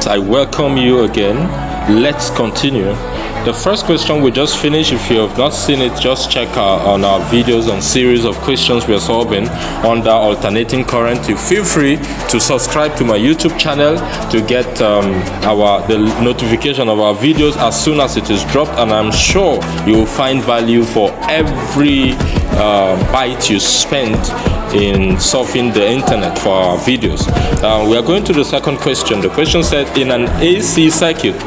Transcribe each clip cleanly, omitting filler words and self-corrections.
I welcome you again. Let's continue. The first question we just finished, if you have not seen it, just check on our videos on series of questions we are solving under alternating current. You feel free to subscribe to my YouTube channel to get the notification of our videos as soon as it is dropped, and I'm sure you will find value for every bite you spent in surfing the internet for our videos. We are going to the second question. The question said, in an AC circuit,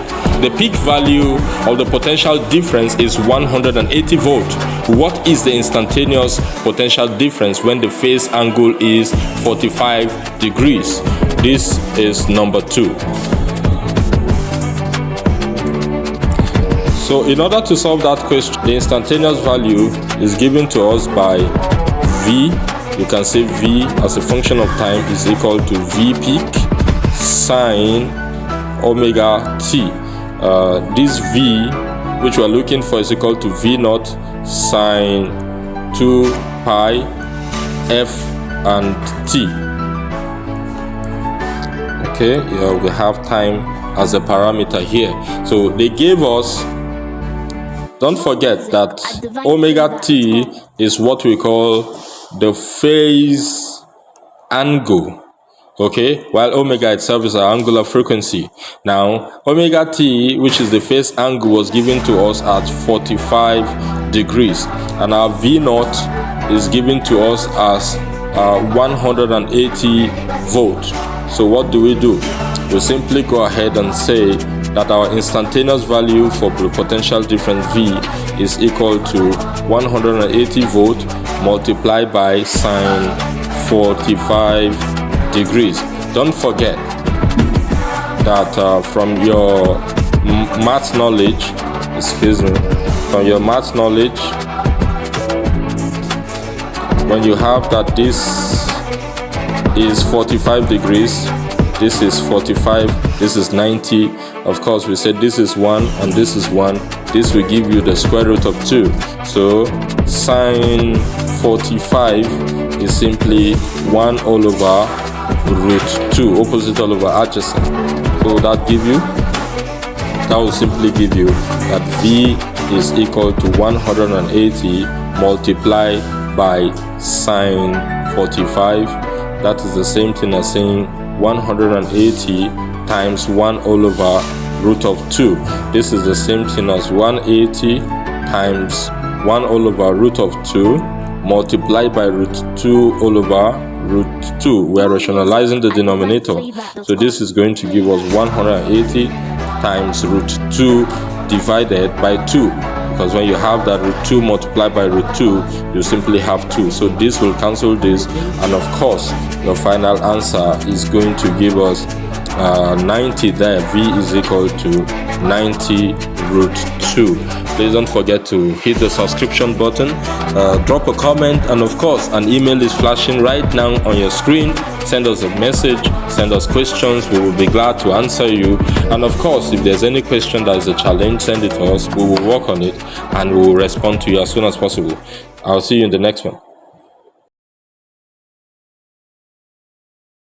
the peak value of the potential difference is 180 volts. What is the instantaneous potential difference when the phase angle is 45 degrees? This is number 2. So in order to solve that question, the instantaneous value is given to us by V. You can say V as a function of time is equal to V peak sine omega t. This V which we are looking for is equal to V naught sine 2 pi f and t. Okay, we have time as a parameter here. So they gave us, don't forget that omega t is what we call the phase angle, okay, while omega itself is our angular frequency. Now omega t, which is the phase angle, was given to us at 45 degrees, and our V naught is given to us as 180 volts. So what do? We simply go ahead and say that our instantaneous value for the potential difference V is equal to 180 volts multiplied by sine 45 degrees. Don't forget that from your math knowledge, when you have that this is 45 degrees, this is 45, this is 90. Of course, we said this is 1 and this is 1. This will give you the square root of 2. So sine 45 is simply 1 all over root 2, opposite all over adjacent. So that will simply give you that V is equal to 180 multiplied by sine 45. That is the same thing as saying 180 times 1 all over root of 2. This is the same thing as 180 times 1 all over root of 2 multiplied by root 2 all over root 2. We are rationalizing the denominator. So this is going to give us 180 times root 2 divided by 2. Because when you have that root 2 multiplied by root 2, you simply have 2. So this will cancel this, and of course your final answer is going to give us 90 there. V is equal to 90 root 2. Please don't forget to hit the subscription button, drop a comment, and of course an email is flashing right now on your screen. Send us a message, send us questions, we will be glad to answer you. And of course, if there's any question that is a challenge, send it to us. We will work on it and we will respond to you as soon as possible. I'll see you in the next one.